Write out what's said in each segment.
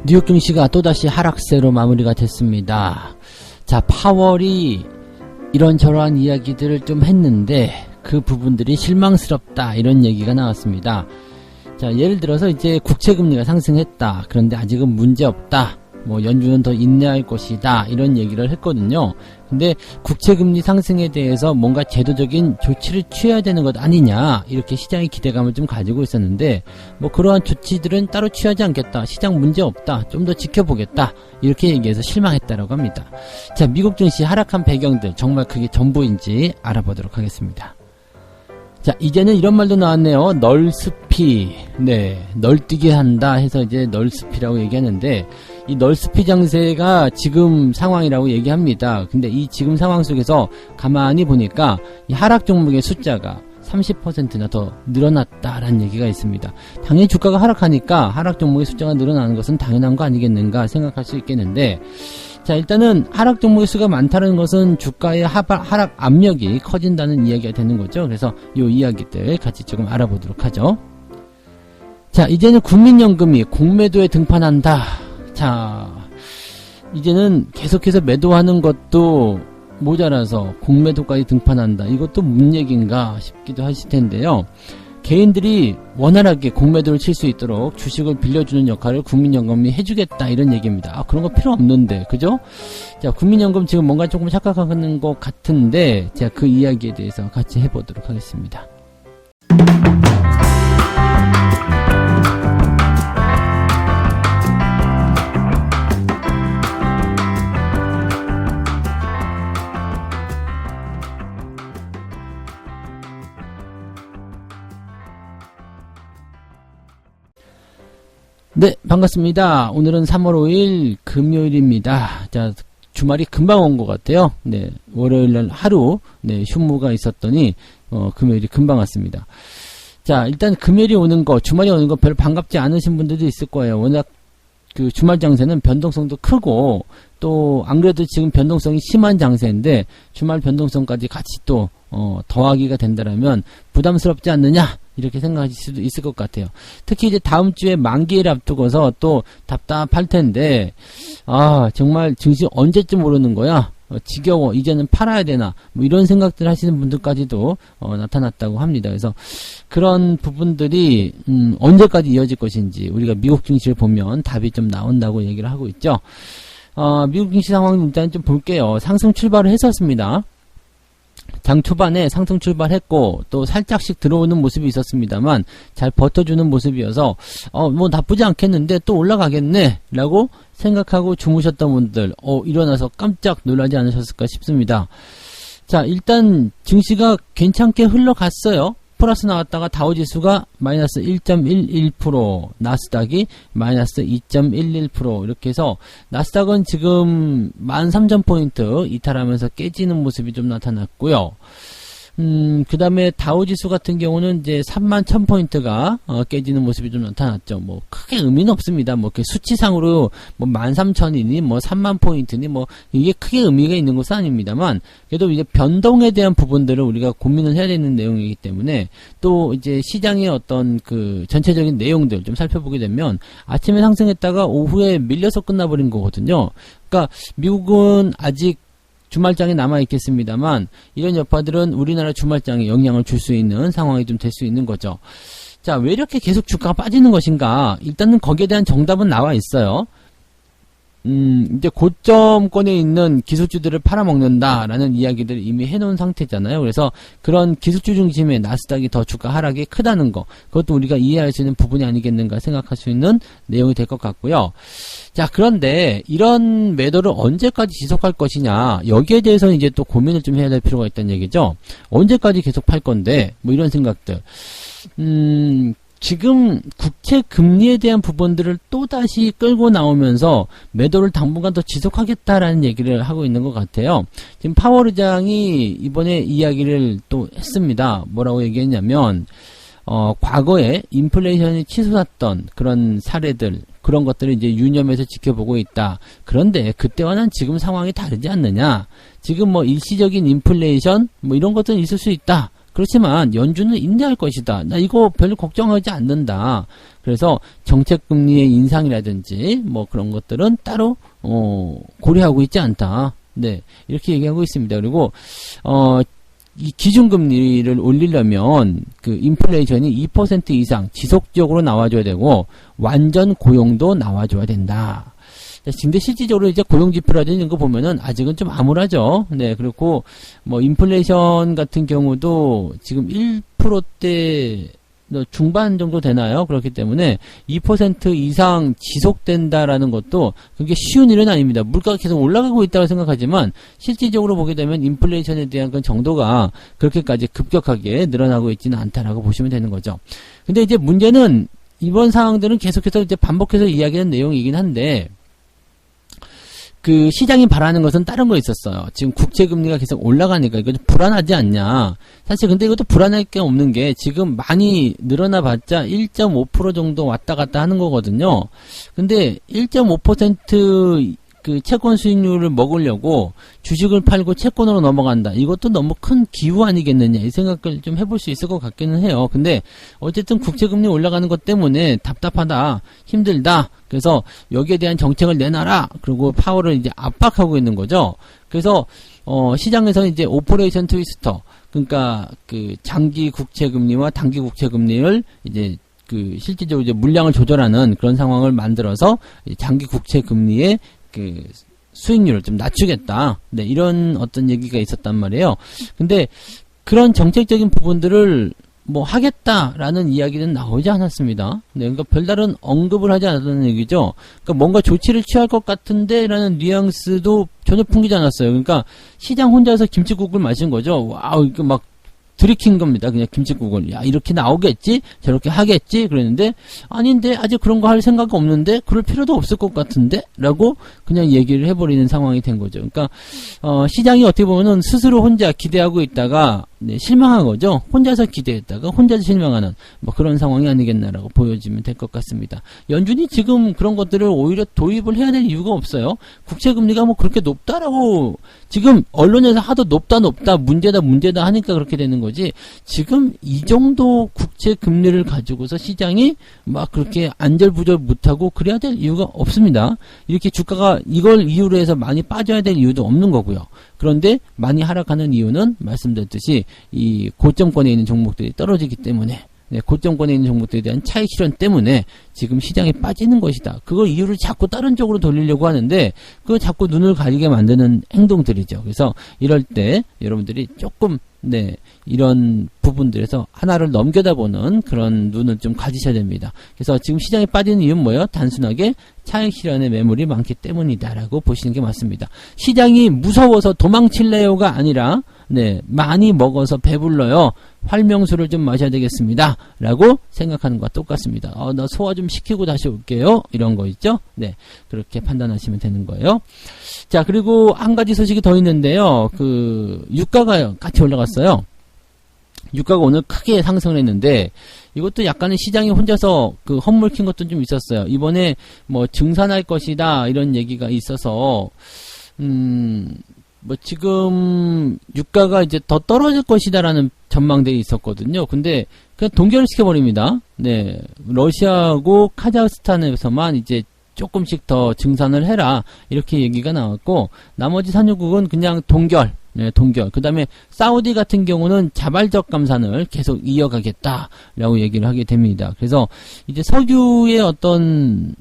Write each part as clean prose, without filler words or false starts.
뉴욕 증시가 또다시 하락세로 마무리가 됐습니다. 자, 파월이 이런저런 이야기들을 좀 했는데 그 부분들이 실망스럽다 이런 얘기가 나왔습니다. 자, 예를 들어서 이제 국채금리가 상승했다. 그런데 아직은 문제없다. 뭐 연준은 더 인내할 것이다. 이런 얘기를 했거든요. 근데 국채금리 상승에 대해서 뭔가 제도적인 조치를 취해야 되는 것 아니냐. 이렇게 시장의 기대감을 좀 가지고 있었는데 뭐 그러한 조치들은 따로 취하지 않겠다. 시장 문제없다. 좀 더 지켜보겠다. 이렇게 얘기해서 실망했다라고 합니다. 자, 미국 증시 하락한 배경들 정말 그게 전부인지 알아보도록 하겠습니다. 자, 이제는 이런 말도 나왔네요. 널스피. 네, 널뛰게 한다 해서 이제 널스피라고 얘기하는데 이 널스피 장세가 지금 상황이라고 얘기합니다. 근데 이 지금 상황 속에서 가만히 보니까 이 하락 종목의 숫자가 30%나 더 늘어났다라는 얘기가 있습니다. 당연히 주가가 하락하니까 하락 종목의 숫자가 늘어나는 것은 당연한 거 아니겠는가 생각할 수 있겠는데, 자, 일단은 하락 종목의 수가 많다는 것은 주가의 하락 압력이 커진다는 이야기가 되는 거죠. 그래서 이 이야기들 같이 조금 알아보도록 하죠. 자, 이제는 국민연금이 공매도에 등판한다. 자, 이제는 계속해서 매도하는 것도 모자라서 공매도까지 등판한다. 이것도 무슨 얘기인가 싶기도 하실 텐데요. 개인들이 원활하게 공매도를 칠 수 있도록 주식을 빌려주는 역할을 국민연금이 해주겠다 이런 얘기입니다. 아, 그런 거 필요 없는데, 그죠? 자, 국민연금 지금 뭔가 조금 착각하는 것 같은데 제가 그 이야기에 대해서 같이 해보도록 하겠습니다. 네, 반갑습니다. 오늘은 3월 5일 금요일입니다. 자, 주말이 금방 온 것 같아요. 네, 월요일날 하루, 네, 휴무가 있었더니, 금요일이 금방 왔습니다. 자, 일단 금요일이 오는 거, 주말이 오는 거 별로 반갑지 않으신 분들도 있을 거예요. 워낙 그 주말 장세는 변동성도 크고, 또, 안 그래도 지금 변동성이 심한 장세인데, 주말 변동성까지 같이 또, 더하기가 된다라면 부담스럽지 않느냐? 이렇게 생각하실 수도 있을 것 같아요. 특히 이제 다음 주에 만기를 앞두고서 또 답답할 텐데, 아, 정말 증시 언제쯤 오르는 거야? 지겨워. 이제는 팔아야 되나? 뭐 이런 생각들 하시는 분들까지도 나타났다고 합니다. 그래서 그런 부분들이 언제까지 이어질 것인지 우리가 미국 증시를 보면 답이 좀 나온다고 얘기를 하고 있죠. 미국 증시 상황은 일단 좀 볼게요. 상승 출발을 했었습니다. 장 초반에 상승 출발했고 또 살짝씩 들어오는 모습이 있었습니다만 잘 버텨주는 모습이어서 뭐 나쁘지 않겠는데 또 올라가겠네 라고 생각하고 주무셨던 분들 일어나서 깜짝 놀라지 않으셨을까 싶습니다. 자, 일단 증시가 괜찮게 흘러갔어요. 플러스 나왔다가 다우지수가 마이너스 1.11%, 나스닥이 마이너스 2.11% 이렇게 해서 나스닥은 지금 13,000포인트 이탈하면서 깨지는 모습이 좀 나타났고요. 그 다음에 다우지수 같은 경우는 이제 31,000포인트가 깨지는 모습이 좀 나타났죠. 뭐 크게 의미는 없습니다. 뭐 이렇게 수치상으로 뭐 13,000이니 뭐 30,000포인트니 뭐 이게 크게 의미가 있는 것은 아닙니다만 그래도 이제 변동에 대한 부분들을 우리가 고민을 해야 되는 내용이기 때문에 또 이제 시장의 어떤 그 전체적인 내용들 좀 살펴보게 되면 아침에 상승했다가 오후에 밀려서 끝나버린 거거든요. 그러니까 미국은 아직 주말장에 남아있겠습니다만 이런 여파들은 우리나라 주말장에 영향을 줄 수 있는 상황이 좀 될 수 있는 거죠. 자, 왜 이렇게 계속 주가가 빠지는 것인가? 일단은 거기에 대한 정답은 나와 있어요. 이제 고점권에 있는 기술주들을 팔아먹는다라는 이야기들을 이미 해놓은 상태잖아요. 그래서 그런 기술주 중심의 나스닥이 더 주가 하락이 크다는 거, 그것도 우리가 이해할 수 있는 부분이 아니겠는가 생각할 수 있는 내용이 될 것 같고요. 자, 그런데 이런 매도를 언제까지 지속할 것이냐, 여기에 대해서는 이제 또 고민을 좀 해야 될 필요가 있다는 얘기죠. 언제까지 계속 팔 건데, 뭐 이런 생각들. 지금 국채 금리에 대한 부분들을 또다시 끌고 나오면서 매도를 당분간 더 지속하겠다라는 얘기를 하고 있는 것 같아요. 지금 파월 의장이 이번에 이야기를 또 했습니다. 뭐라고 얘기했냐면 과거에 인플레이션이 치솟았던 그런 사례들, 그런 것들을 이제 유념해서 지켜보고 있다. 그런데 그때와는 지금 상황이 다르지 않느냐. 지금 뭐 일시적인 인플레이션 뭐 이런 것들은 있을 수 있다. 그렇지만 연준은 인내할 것이다. 나 이거 별로 걱정하지 않는다. 그래서 정책금리의 인상이라든지 뭐 그런 것들은 따로 고려하고 있지 않다. 네, 이렇게 얘기하고 있습니다. 그리고 이 기준금리를 올리려면 그 인플레이션이 2% 이상 지속적으로 나와줘야 되고 완전 고용도 나와줘야 된다. 근데 실질적으로 이제 고용지표라든지 이런 거 보면은 아직은 좀 암울하죠. 네, 그렇고 뭐 인플레이션 같은 경우도 지금 1%대 중반 정도 되나요? 그렇기 때문에 2% 이상 지속된다라는 것도 그게 쉬운 일은 아닙니다. 물가가 계속 올라가고 있다고 생각하지만 실질적으로 보게 되면 인플레이션에 대한 그 정도가 그렇게까지 급격하게 늘어나고 있지는 않다라고 보시면 되는 거죠. 근데 이제 문제는 이번 상황들은 계속해서 이제 반복해서 이야기하는 내용이긴 한데 그 시장이 바라는 것은 다른 거 있었어요. 지금 국채금리가 계속 올라가니까 이거 좀 불안하지 않냐. 사실 근데 이것도 불안할 게 없는 게 지금 많이 늘어나 봤자 1.5% 정도 왔다 갔다 하는 거거든요. 근데 1.5% 그 채권 수익률을 먹으려고 주식을 팔고 채권으로 넘어간다. 이것도 너무 큰 기우 아니겠느냐. 이 생각을 좀 해볼 수 있을 것 같기는 해요. 근데 어쨌든 국채금리 올라가는 것 때문에 답답하다. 힘들다. 그래서 여기에 대한 정책을 내놔라. 그리고 파월을 이제 압박하고 있는 거죠. 그래서 시장에서 이제 오퍼레이션 트위스터, 그러니까 그 장기 국채금리와 단기 국채금리를 이제 그 실질적으로 이제 물량을 조절하는 그런 상황을 만들어서 장기 국채금리의 그 수익률을 좀 낮추겠다. 네, 이런 어떤 얘기가 있었단 말이에요. 근데 그런 정책적인 부분들을 뭐 하겠다라는 이야기는 나오지 않았습니다. 네, 그러니까 별다른 언급을 하지 않았다는 얘기죠. 그러니까 뭔가 조치를 취할 것 같은데라는 뉘앙스도 전혀 풍기지 않았어요. 그러니까 시장 혼자서 김치국을 마신 거죠. 와우, 이거 막 들이킨 겁니다. 그냥 김칫국을. 야, 이렇게 나오겠지? 저렇게 하겠지? 그랬는데, 아닌데, 아직 그런 거 할 생각 없는데, 그럴 필요도 없을 것 같은데? 라고 그냥 얘기를 해버리는 상황이 된 거죠. 그러니까, 시장이 어떻게 보면은 스스로 혼자 기대하고 있다가, 네, 실망한 거죠. 혼자서 기대했다가 혼자서 실망하는 뭐 그런 상황이 아니겠나라고 보여지면 될 것 같습니다. 연준이 지금 그런 것들을 오히려 도입을 해야 될 이유가 없어요. 국채금리가 뭐 그렇게 높다라고 지금 언론에서 하도 높다 문제다 하니까 그렇게 되는 거지. 지금 이 정도 국채금리를 가지고서 시장이 막 그렇게 안절부절 못하고 그래야 될 이유가 없습니다. 이렇게 주가가 이걸 이유로 해서 많이 빠져야 될 이유도 없는 거고요. 그런데 많이 하락하는 이유는 말씀드렸듯이 이 고점권에 있는 종목들이 떨어지기 때문에, 네, 고점권에 있는 종목들에 대한 차익 실현 때문에 지금 시장에 빠지는 것이다. 그걸 이유를 자꾸 다른 쪽으로 돌리려고 하는데 그거 자꾸 눈을 가리게 만드는 행동들이죠. 그래서 이럴 때 여러분들이 조금 네, 이런 부분들에서 하나를 넘겨다보는 그런 눈을 좀 가지셔야 됩니다. 그래서 지금 시장에 빠지는 이유는 뭐예요? 단순하게 차익 실현의 매물이 많기 때문이다라고 보시는 게 맞습니다. 시장이 무서워서 도망칠래요가 아니라 네, 많이 먹어서 배불러요. 활명수를 좀 마셔야 되겠습니다. 라고 생각하는 것과 똑같습니다. 나 소화 좀 시키고 다시 올게요. 이런 거 있죠? 네, 그렇게 판단하시면 되는 거예요. 자, 그리고 한 가지 소식이 더 있는데요. 그 유가가 같이 올라갔어요. 유가가 오늘 크게 상승을 했는데 이것도 약간의 시장이 혼자서 그 헛물킨 것도 좀 있었어요. 이번에 뭐 증산할 것이다 이런 얘기가 있어서 뭐 지금 유가가 이제 더 떨어질 것이다라는 전망들이 있었거든요. 근데 그냥 동결을 시켜버립니다. 네, 러시아하고 카자흐스탄에서만 이제 조금씩 더 증산을 해라 이렇게 얘기가 나왔고 나머지 산유국은 그냥 동결. 네, 동결. 그 다음에 사우디 같은 경우는 자발적 감산을 계속 이어가겠다라고 얘기를 하게 됩니다. 그래서 이제 석유의 어떤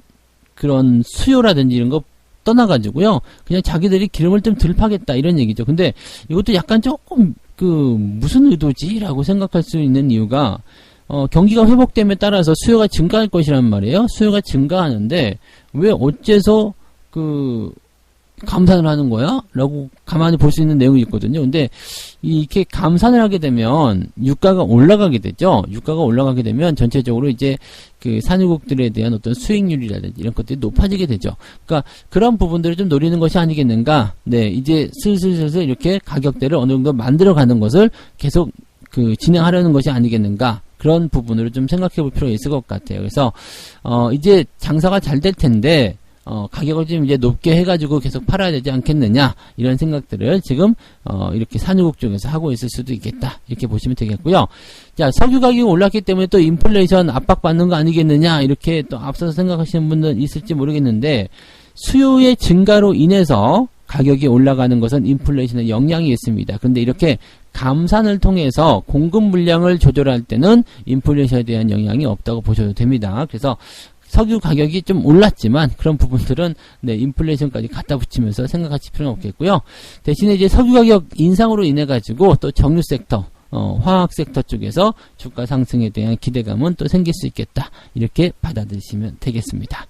그런 수요라든지 이런 거 떠나가지고요. 그냥 자기들이 기름을 좀 덜 파겠다 이런 얘기죠. 근데 이것도 약간 조금 그 무슨 의도지라고 생각할 수 있는 이유가 경기가 회복됨에 따라서 수요가 증가할 것이란 말이에요. 수요가 증가하는데 왜 어째서 그 감산을 하는 거야? 라고 가만히 볼 수 있는 내용이 있거든요. 근데 이렇게 감산을 하게 되면 유가가 올라가게 되죠. 유가가 올라가게 되면 전체적으로 이제 그 산유국들에 대한 어떤 수익률이라든지 이런 것들이 높아지게 되죠. 그러니까 그런 부분들을 좀 노리는 것이 아니겠는가. 네, 이제 슬슬 이렇게 가격대를 어느 정도 만들어가는 것을 계속 그 진행하려는 것이 아니겠는가. 그런 부분으로 좀 생각해 볼 필요가 있을 것 같아요. 그래서 이제 장사가 잘 될 텐데 가격을 좀 이제 높게 해가지고 계속 팔아야 되지 않겠느냐, 이런 생각들을 지금, 이렇게 산유국 쪽에서 하고 있을 수도 있겠다. 이렇게 보시면 되겠고요. 자, 석유 가격이 올랐기 때문에 또 인플레이션 압박받는 거 아니겠느냐, 이렇게 또 앞서서 생각하시는 분들 있을지 모르겠는데, 수요의 증가로 인해서 가격이 올라가는 것은 인플레이션에 영향이 있습니다. 그런데 이렇게 감산을 통해서 공급 물량을 조절할 때는 인플레이션에 대한 영향이 없다고 보셔도 됩니다. 그래서 석유 가격이 좀 올랐지만 그런 부분들은 네, 인플레이션까지 갖다 붙이면서 생각하실 필요는 없겠고요. 대신에 이제 석유 가격 인상으로 인해 가지고 또 정유 섹터, 화학 섹터 쪽에서 주가 상승에 대한 기대감은 또 생길 수 있겠다. 이렇게 받아들이시면 되겠습니다.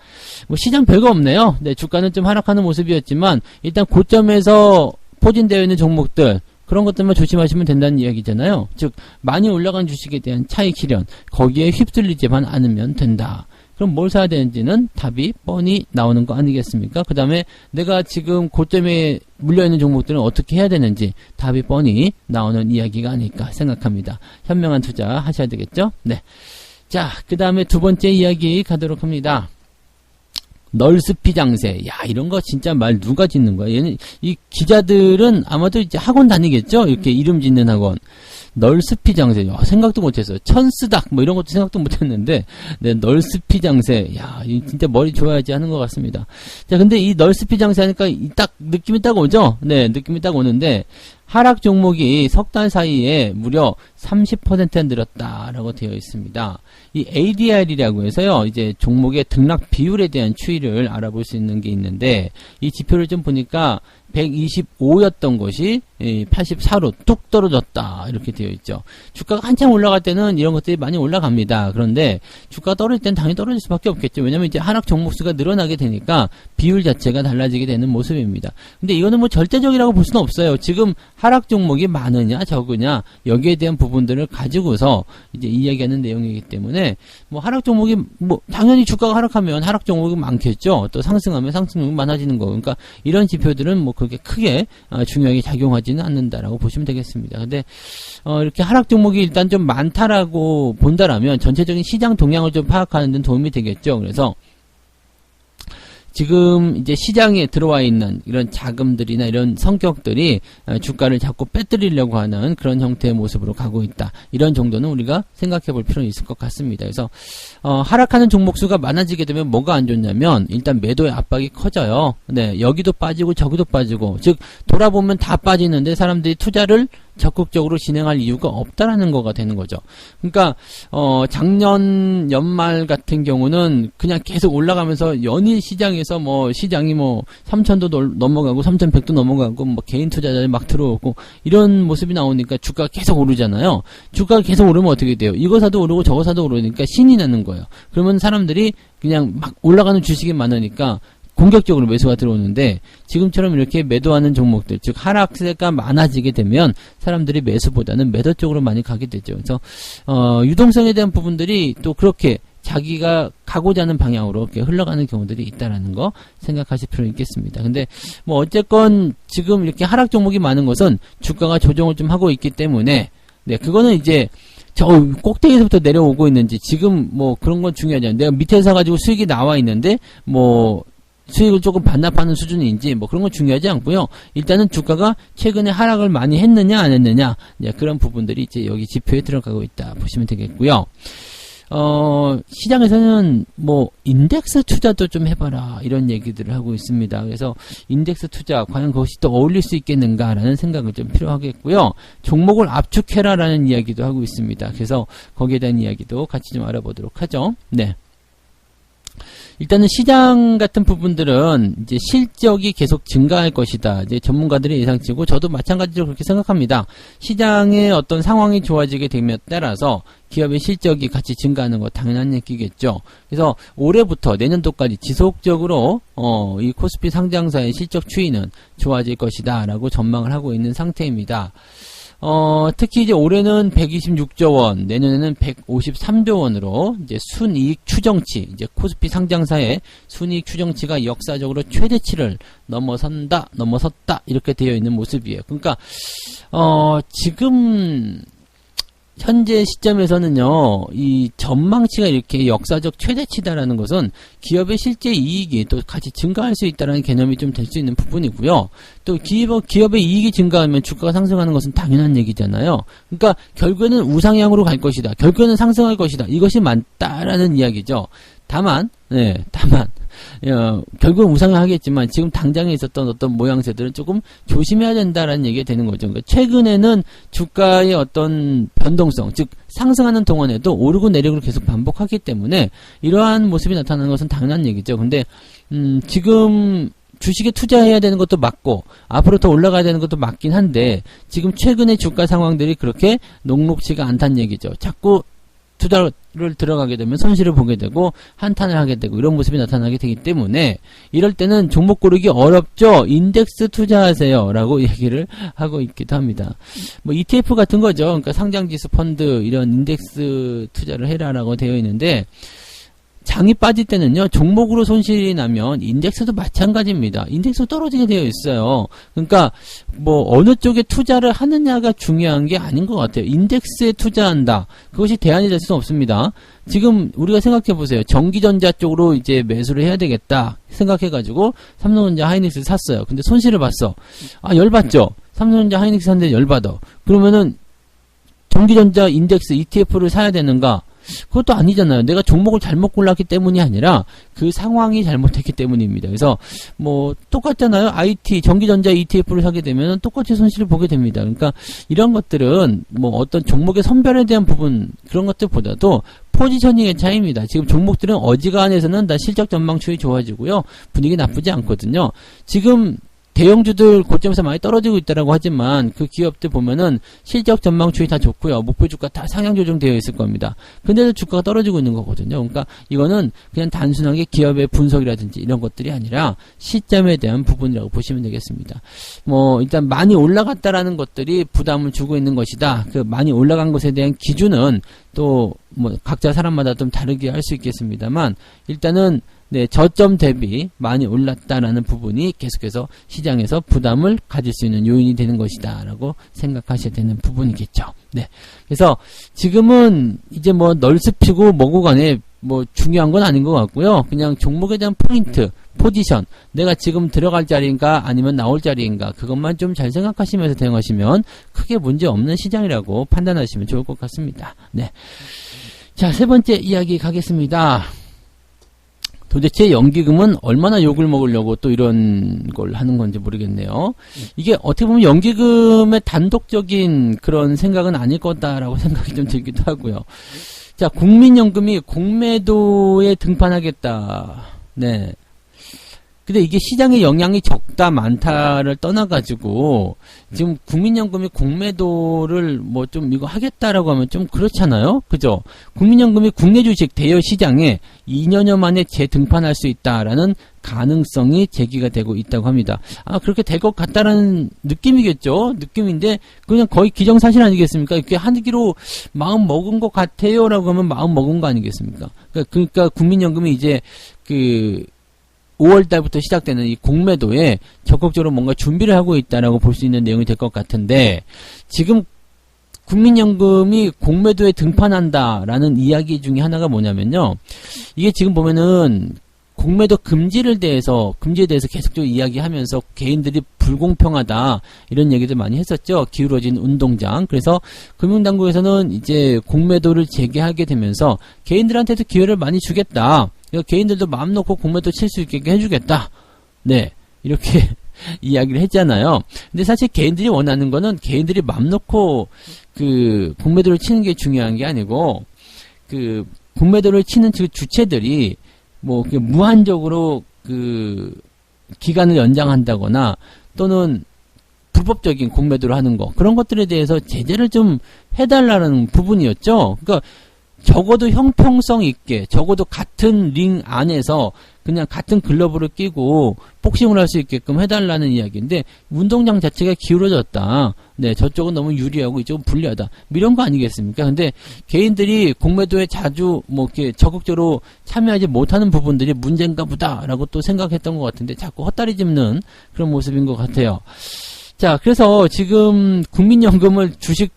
뭐 시장 별거 없네요. 네, 주가는 좀 하락하는 모습이었지만 일단 고점에서 포진되어 있는 종목들, 그런 것들만 조심하시면 된다는 이야기잖아요. 즉 많이 올라간 주식에 대한 차익 실현, 거기에 휩쓸리지만 않으면 된다. 그럼 뭘 사야 되는지는 답이 뻔히 나오는 거 아니겠습니까? 그 다음에 내가 지금 고점에 물려있는 종목들은 어떻게 해야 되는지 답이 뻔히 나오는 이야기가 아닐까 생각합니다. 현명한 투자 하셔야 되겠죠? 네. 자, 그 다음에 두 번째 이야기 가도록 합니다. 널스피 장세. 야, 이런 거 진짜 말 누가 짓는 거야? 얘는, 이 기자들은 아마도 이제 학원 다니겠죠? 이렇게 이름 짓는 학원. 널스피 장세. 야, 생각도 못했어요. 천스닥, 뭐 이런 것도 생각도 못했는데, 네, 널스피 장세. 야, 진짜 머리 좋아야지 하는 것 같습니다. 자, 근데 이 널스피 장세 하니까 딱, 느낌이 딱 오죠? 네, 느낌이 딱 오는데, 하락 종목이 석 달 사이에 무려 30%나 늘었다라고 되어 있습니다. 이 ADR이라고 해서요, 이제 종목의 등락 비율에 대한 추이를 알아볼 수 있는 게 있는데, 이 지표를 좀 보니까 125였던 것이 84로 뚝 떨어졌다, 이렇게 되어 있죠. 주가가 한참 올라갈 때는 이런 것들이 많이 올라갑니다. 그런데 주가가 떨어질 때는 당연히 떨어질 수밖에 없겠죠. 왜냐면 이제 하락 종목 수가 늘어나게 되니까 비율 자체가 달라지게 되는 모습입니다. 근데 이거는 뭐 절대적이라고 볼 수는 없어요. 지금 하락 종목이 많으냐 적으냐 여기에 대한 부분들을 가지고서 이제 이야기하는 내용이기 때문에 뭐 하락 종목이 뭐 당연히 주가가 하락하면 하락 종목이 많겠죠. 또 상승하면 상승률이 많아지는 거. 그러니까 이런 지표들은 뭐 그렇게 크게 중요하게 작용하지는 않는다라고 보시면 되겠습니다. 근데 이렇게 하락 종목이 일단 좀 많다라고 본다라면 전체적인 시장 동향을 좀 파악하는 데 도움이 되겠죠. 그래서 지금 이제 시장에 들어와 있는 이런 자금들이나 이런 성격들이 주가를 자꾸 빼뜨리려고 하는 그런 형태의 모습으로 가고 있다. 이런 정도는 우리가 생각해 볼 필요는 있을 것 같습니다. 그래서 하락하는 종목 수가 많아지게 되면 뭐가 안 좋냐면 일단 매도의 압박이 커져요. 네, 여기도 빠지고 저기도 빠지고, 즉 돌아보면 다 빠지는데 사람들이 투자를 적극적으로 진행할 이유가 없다라는 거가 되는 거죠. 그러니까 작년 연말 같은 경우는 그냥 계속 올라가면서 연일 시장에서 뭐 시장이 뭐 3,000도 넘어가고 3,100도 넘어가고 뭐 개인 투자자들이 막 들어오고 이런 모습이 나오니까 주가가 계속 오르잖아요. 주가가 계속 오르면 어떻게 돼요? 이거 사도 오르고 저거 사도 오르니까 신이 나는 거예요. 그러면 사람들이 그냥 막 올라가는 주식이 많으니까 공격적으로 매수가 들어오는데, 지금처럼 이렇게 매도하는 종목들, 즉 하락세가 많아지게 되면 사람들이 매수보다는 매도 쪽으로 많이 가게 되죠. 그래서 유동성에 대한 부분들이 또 그렇게 자기가 가고자 하는 방향으로 이렇게 흘러가는 경우들이 있다라는 거 생각하실 필요 있겠습니다. 근데 뭐 어쨌건 지금 이렇게 하락 종목이 많은 것은 주가가 조정을 좀 하고 있기 때문에, 네, 그거는 이제 저 꼭대기에서부터 내려오고 있는지 지금 뭐 그런 건 중요하지 않아요. 내가 밑에 사가지고 수익이 나와 있는데 뭐 수익을 조금 반납하는 수준인지 뭐 그런 건 중요하지 않고요. 일단은 주가가 최근에 하락을 많이 했느냐 안 했느냐, 그런 부분들이 이제 여기 지표에 들어가고 있다 보시면 되겠고요. 시장에서는 뭐 인덱스 투자도 좀 해봐라 이런 얘기들을 하고 있습니다. 그래서 인덱스 투자 과연 그것이 또 어울릴 수 있겠는가라는 생각을 좀 필요하겠고요. 종목을 압축해라라는 이야기도 하고 있습니다. 그래서 거기에 대한 이야기도 같이 좀 알아보도록 하죠. 네. 일단은 시장 같은 부분들은 이제 실적이 계속 증가할 것이다. 이제 전문가들의 예상치고 저도 마찬가지로 그렇게 생각합니다. 시장의 어떤 상황이 좋아지게 되면 따라서 기업의 실적이 같이 증가하는 거 당연한 얘기겠죠. 그래서 올해부터 내년도까지 지속적으로 이 코스피 상장사의 실적 추이는 좋아질 것이다라고 전망을 하고 있는 상태입니다. 특히 이제 올해는 126조 원, 내년에는 153조 원으로 이제 순이익 추정치, 이제 코스피 상장사의 순이익 추정치가 역사적으로 최대치를 넘어섰다, 이렇게 되어 있는 모습이에요. 그러니까, 지금, 현재 시점에서는요, 이 전망치가 이렇게 역사적 최대치다라는 것은 기업의 실제 이익이 또 같이 증가할 수 있다는 개념이 좀 될 수 있는 부분이고요. 또 기업의 이익이 증가하면 주가가 상승하는 것은 당연한 얘기잖아요. 그러니까 결국에는 우상향으로 갈 것이다. 결국에는 상승할 것이다. 이것이 맞다라는 이야기죠. 다만, 결국은 우상향하겠지만 지금 당장에 있었던 어떤 모양새들은 조금 조심해야 된다라는 얘기가 되는 거죠. 그러니까 최근에는 주가의 어떤 변동성, 즉 상승하는 동안에도 오르고 내리고 계속 반복하기 때문에 이러한 모습이 나타나는 것은 당연한 얘기죠. 근데 지금 주식에 투자해야 되는 것도 맞고 앞으로 더 올라가야 되는 것도 맞긴 한데 지금 최근의 주가 상황들이 그렇게 녹록지가 않다는 얘기죠. 자꾸 투자를 들어가게 되면 손실을 보게 되고 한탄을 하게 되고 이런 모습이 나타나게 되기 때문에 이럴 때는 종목 고르기 어렵죠. 인덱스 투자하세요 라고 얘기를 하고 있기도 합니다. 뭐 ETF 같은 거죠. 그러니까 상장지수 펀드 이런 인덱스 투자를 해라 라고 되어 있는데 장이 빠질 때는요, 종목으로 손실이 나면 인덱스도 마찬가지입니다. 인덱스 떨어지게 되어 있어요. 그러니까 뭐 어느 쪽에 투자를 하느냐가 중요한 게 아닌 것 같아요. 인덱스에 투자한다. 그것이 대안이 될 수는 없습니다. 지금 우리가 생각해 보세요. 전기전자 쪽으로 이제 매수를 해야 되겠다 생각해가지고 삼성전자 하이닉스 샀어요. 근데 손실을 봤어. 아, 열받죠? 삼성전자 하이닉스 샀는데 열받아. 그러면은 전기전자 인덱스 ETF를 사야 되는가? 그것도 아니잖아요. 내가 종목을 잘못 골랐기 때문이 아니라 그 상황이 잘못했기 때문입니다. 그래서 뭐 똑같잖아요. IT, 전기전자 ETF를 사게 되면 똑같이 손실을 보게 됩니다. 그러니까 이런 것들은 뭐 어떤 종목의 선별에 대한 부분 그런 것들보다도 포지셔닝의 차이입니다. 지금 종목들은 어지간해서는 다 실적 전망추이 좋아지고요. 분위기 나쁘지 않거든요. 지금 대형주들 고점에서 많이 떨어지고 있다라고 하지만 그 기업들 보면은 실적 전망추이 다 좋고요. 목표 주가 다 상향 조정되어 있을 겁니다. 근데도 주가가 떨어지고 있는 거거든요. 그러니까 이거는 그냥 단순하게 기업의 분석이라든지 이런 것들이 아니라 시점에 대한 부분이라고 보시면 되겠습니다. 뭐 일단 많이 올라갔다라는 것들이 부담을 주고 있는 것이다. 그 많이 올라간 것에 대한 기준은 또 뭐 각자 사람마다 좀 다르게 할 수 있겠습니다만 일단은 네, 저점 대비 많이 올랐다라는 부분이 계속해서 시장에서 부담을 가질 수 있는 요인이 되는 것이다 라고 생각하셔야 되는 부분이겠죠. 네. 그래서 지금은 이제 뭐 널스피고 뭐고 간에 뭐 중요한 건 아닌 것 같고요. 그냥 종목에 대한 포인트, 포지션, 내가 지금 들어갈 자리인가 아니면 나올 자리인가 그것만 좀 잘 생각하시면서 대응하시면 크게 문제 없는 시장이라고 판단하시면 좋을 것 같습니다. 네. 자, 세 번째 이야기 가겠습니다. 도대체 연기금은 얼마나 욕을 먹으려고 또 이런 걸 하는 건지 모르겠네요. 이게 어떻게 보면 연기금의 단독적인 그런 생각은 아닐 거다라고 생각이 좀 들기도 하고요. 자, 국민연금이 공매도에 등판하겠다. 네. 근데 이게 시장의 영향이 적다 많다를 떠나가지고 지금 국민연금이 공매도를 뭐 좀 이거 하겠다라고 하면 좀 그렇잖아요. 그죠? 국민연금이 국내 주식 대여 시장에 2년여 만에 재등판할 수 있다라는 가능성이 제기가 되고 있다고 합니다. 아, 그렇게 될 것 같다라는 느낌이겠죠? 느낌인데 그냥 거의 기정사실 아니겠습니까? 이렇게 하기로 마음 먹은 것 같아요라고 하면 마음 먹은 거 아니겠습니까? 그러니까 국민연금이 이제 5월 달부터 시작되는 이 공매도에 적극적으로 뭔가 준비를 하고 있다라고 볼 수 있는 내용이 될 것 같은데 지금 국민연금이 공매도에 등판한다라는 이야기 중에 하나가 뭐냐면요. 이게 지금 보면은 공매도 금지에 대해서 계속적으로 이야기하면서 개인들이 불공평하다 이런 얘기들 많이 했었죠. 기울어진 운동장. 그래서 금융당국에서는 이제 공매도를 재개하게 되면서 개인들한테도 기회를 많이 주겠다. 개인들도 마음 놓고 공매도 칠 수 있게 해주겠다. 네, 이렇게 이야기를 했잖아요. 근데 사실 개인들이 원하는 거는 개인들이 마음 놓고 그 공매도를 치는 게 중요한 게 아니고 그 공매도를 치는 주체들이 뭐 무한적으로 그 기간을 연장한다거나 또는 불법적인 공매도를 하는 거 그런 것들에 대해서 제재를 좀 해달라는 부분이었죠. 그러니까 적어도 형평성 있게 적어도 같은 링 안에서 그냥 같은 글러브를 끼고 복싱을 할 수 있게끔 해달라는 이야기인데 운동장 자체가 기울어졌다. 네, 저쪽은 너무 유리하고 이쪽은 불리하다. 이런 거 아니겠습니까? 근데 개인들이 공매도에 자주 뭐 이렇게 적극적으로 참여하지 못하는 부분들이 문제인가 보다라고 또 생각했던 것 같은데 자꾸 헛다리 짚는 그런 모습인 것 같아요. 자, 그래서 지금 국민연금을 주식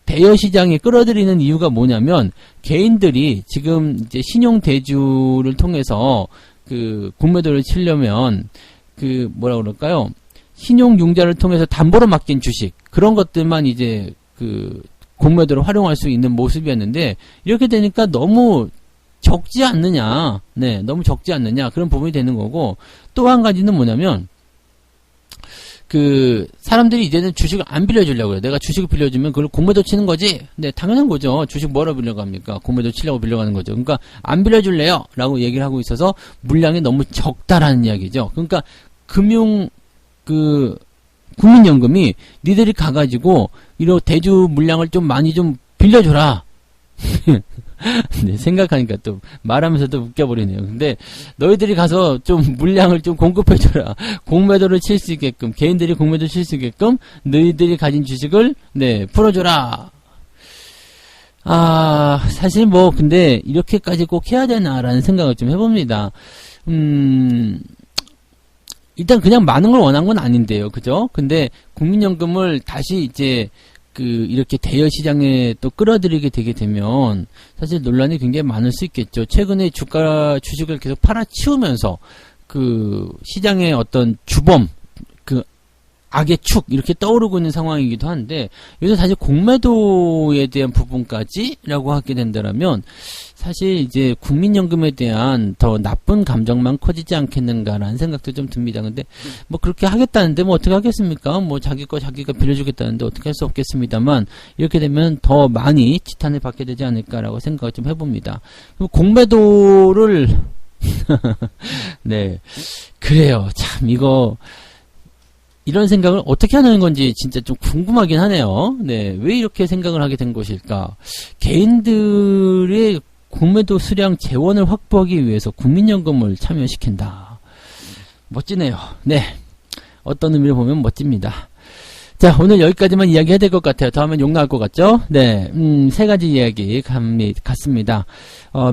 대여 시장에 끌어들이는 이유가 뭐냐면 개인들이 지금 이제 신용 대주를 통해서 그 공매도를 치려면 그 뭐라 그럴까요? 신용 융자를 통해서 담보로 맡긴 주식 그런 것들만 이제 그 공매도를 활용할 수 있는 모습이었는데 이렇게 되니까 너무 적지 않느냐, 네, 너무 적지 않느냐 그런 부분이 되는 거고 또 한 가지는 뭐냐면 그 사람들이 이제는 주식을 안 빌려주려고 해요. 내가 주식을 빌려주면 그걸 공매도 치는 거지. 네, 당연한 거죠. 주식 뭐하러 빌려갑니까? 공매도 치려고 빌려가는 거죠. 그러니까 안 빌려줄래요? 라고 얘기를 하고 있어서 물량이 너무 적다라는 이야기죠. 그러니까 금융 그 국민연금이 니들이 가가지고 이런 대주 물량을 좀 많이 좀 빌려줘라. 네, 생각하니까 또 말하면서도 웃겨버리네요. 근데 너희들이 가서 좀 물량을 좀 공급해줘라. 공매도를 칠 수 있게끔 개인들이 공매도 칠 수 있게끔 너희들이 가진 주식을 네 풀어줘라. 아 사실 뭐 근데 이렇게까지 꼭 해야 되나라는 생각을 좀 해봅니다. 일단 그냥 많은 걸 원한 건 아닌데요, 그죠? 근데 국민연금을 다시 이제 그 이렇게 대여 시장에 또 끌어들이게 되게 되면 사실 논란이 굉장히 많을 수 있겠죠. 최근에 주식을 계속 팔아치우면서 그 시장의 어떤 주범, 그 악의 축 이렇게 떠오르고 있는 상황이기도 한데 여기서 사실 공매도에 대한 부분까지라고 하게 된다면 사실 이제 국민연금에 대한 더 나쁜 감정만 커지지 않겠는가라는 생각도 좀 듭니다. 근데 뭐 그렇게 하겠다는데 뭐 어떻게 하겠습니까? 뭐 자기 거 자기가 빌려주겠다는데 어떻게 할 수 없겠습니다만 이렇게 되면 더 많이 지탄을 받게 되지 않을까라고 생각을 좀 해봅니다. 공매도를 네 그래요. 참 이거 이런 생각을 어떻게 하는 건지 진짜 좀 궁금하긴 하네요. 네, 왜 이렇게 생각을 하게 된 것일까? 개인들의 공매도 수량 재원을 확보하기 위해서 국민연금을 참여시킨다. 멋지네요. 네, 어떤 의미로 보면 멋집니다. 자, 오늘 여기까지만 이야기해야 될 것 같아요. 다음엔 욕 나올 것 같죠? 네, 세 가지 이야기 같습니다.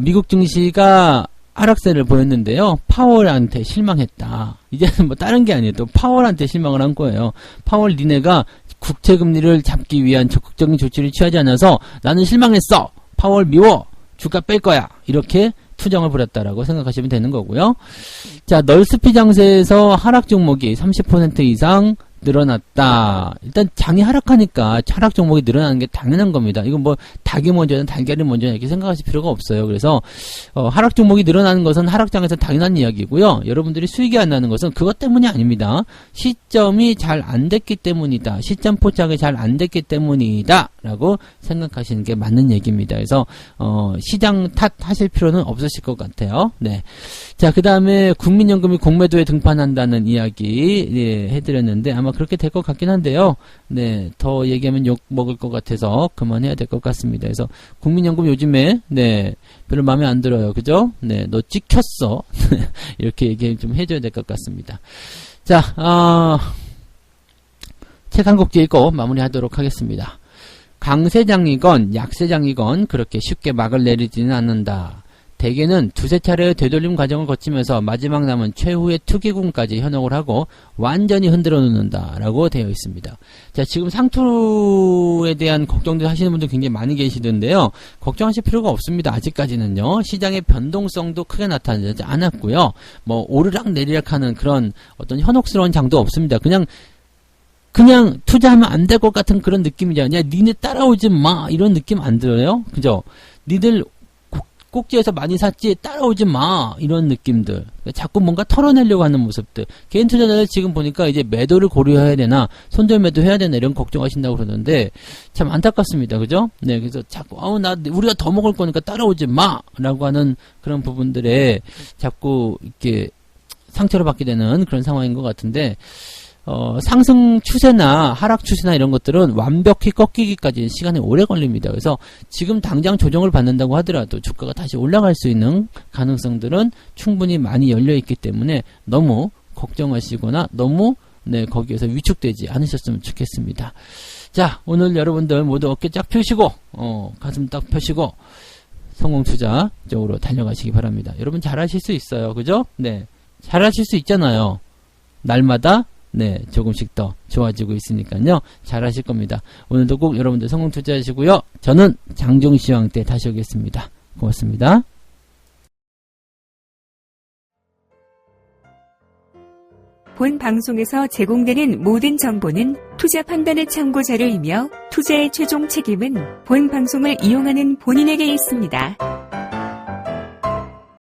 미국 증시가 하락세를 보였는데요. 파월한테 실망했다. 이제는 뭐 다른 게 아니에요. 또 파월한테 실망을 한 거예요. 파월 니네가 국채금리를 잡기 위한 적극적인 조치를 취하지 않아서 나는 실망했어. 파월 미워. 주가 뺄 거야. 이렇게 투정을 부렸다라고 생각하시면 되는 거고요. 자, 널스피 장세에서 하락 종목이 30% 이상 늘어났다. 일단 장이 하락하니까 하락 종목이 늘어나는 게 당연한 겁니다. 이건 뭐 닭이 먼저냐 달걀이 먼저냐 이렇게 생각하실 필요가 없어요. 그래서 하락 종목이 늘어나는 것은 하락장에서 당연한 이야기고요. 여러분들이 수익이 안 나는 것은 그것 때문이 아닙니다. 시점이 잘 안 됐기 때문이다. 시점 포착이 잘 안 됐기 때문이다. 라고 생각하시는 게 맞는 얘기입니다. 그래서 시장 탓하실 필요는 없으실 것 같아요. 네. 자, 그 다음에 국민연금이 공매도에 등판한다는 이야기 예, 해드렸는데 아마 그렇게 될 것 같긴 한데요. 네, 더 얘기하면 욕 먹을 것 같아서 그만해야 될 것 같습니다. 그래서 국민연금 요즘에 네 별로 마음에 안 들어요. 그죠? 네, 너 찍혔어. 이렇게 얘기 좀 해줘야 될 것 같습니다. 자, 책 한 곡 읽고 마무리하도록 하겠습니다. 강세장이건 약세장이건 그렇게 쉽게 막을 내리지는 않는다. 대개는 두세 차례의 되돌림 과정을 거치면서 마지막 남은 최후의 투기군까지 현혹을 하고 완전히 흔들어 놓는다 라고 되어 있습니다. 자, 지금 상투에 대한 걱정들 하시는 분들 굉장히 많이 계시던데요. 걱정하실 필요가 없습니다. 아직까지는요. 시장의 변동성도 크게 나타나지 않았고요. 뭐 오르락 내리락 하는 그런 어떤 현혹스러운 장도 없습니다. 그냥 투자하면 안 될 것 같은 그런 느낌이잖아요. 니네 따라오지 마 이런 느낌 안 들어요? 그죠? 니들 꼭지에서 많이 샀지 따라오지 마 이런 느낌들. 자꾸 뭔가 털어내려고 하는 모습들. 개인 투자자들 지금 보니까 이제 매도를 고려해야 되나 손절 매도 해야 되나 이런 걱정하신다고 그러는데 참 안타깝습니다. 그죠? 네, 그래서 자꾸 우리가 더 먹을 거니까 따라오지 마 라고 하는 그런 부분들에 자꾸 이렇게 상처를 받게 되는 그런 상황인 것 같은데 상승 추세나 하락 추세나 이런 것들은 완벽히 꺾이기까지 시간이 오래 걸립니다. 그래서 지금 당장 조정을 받는다고 하더라도 주가가 다시 올라갈 수 있는 가능성들은 충분히 많이 열려있기 때문에 너무 걱정하시거나 너무 거기에서 위축되지 않으셨으면 좋겠습니다. 자, 오늘 여러분들 모두 어깨 쫙 펴시고 가슴 딱 펴시고 성공투자 쪽으로 달려가시기 바랍니다. 여러분 잘하실 수 있어요. 그죠? 네, 잘하실 수 있잖아요. 날마다 네, 조금씩 더 좋아지고 있으니까요. 잘하실 겁니다. 오늘도 꼭 여러분들 성공 투자하시고요. 저는 장종시황 때 다시 오겠습니다. 고맙습니다. 본 방송에서 제공되는 모든 정보는 투자 판단의 참고 자료이며 투자의 최종 책임은 본 방송을 이용하는 본인에게 있습니다.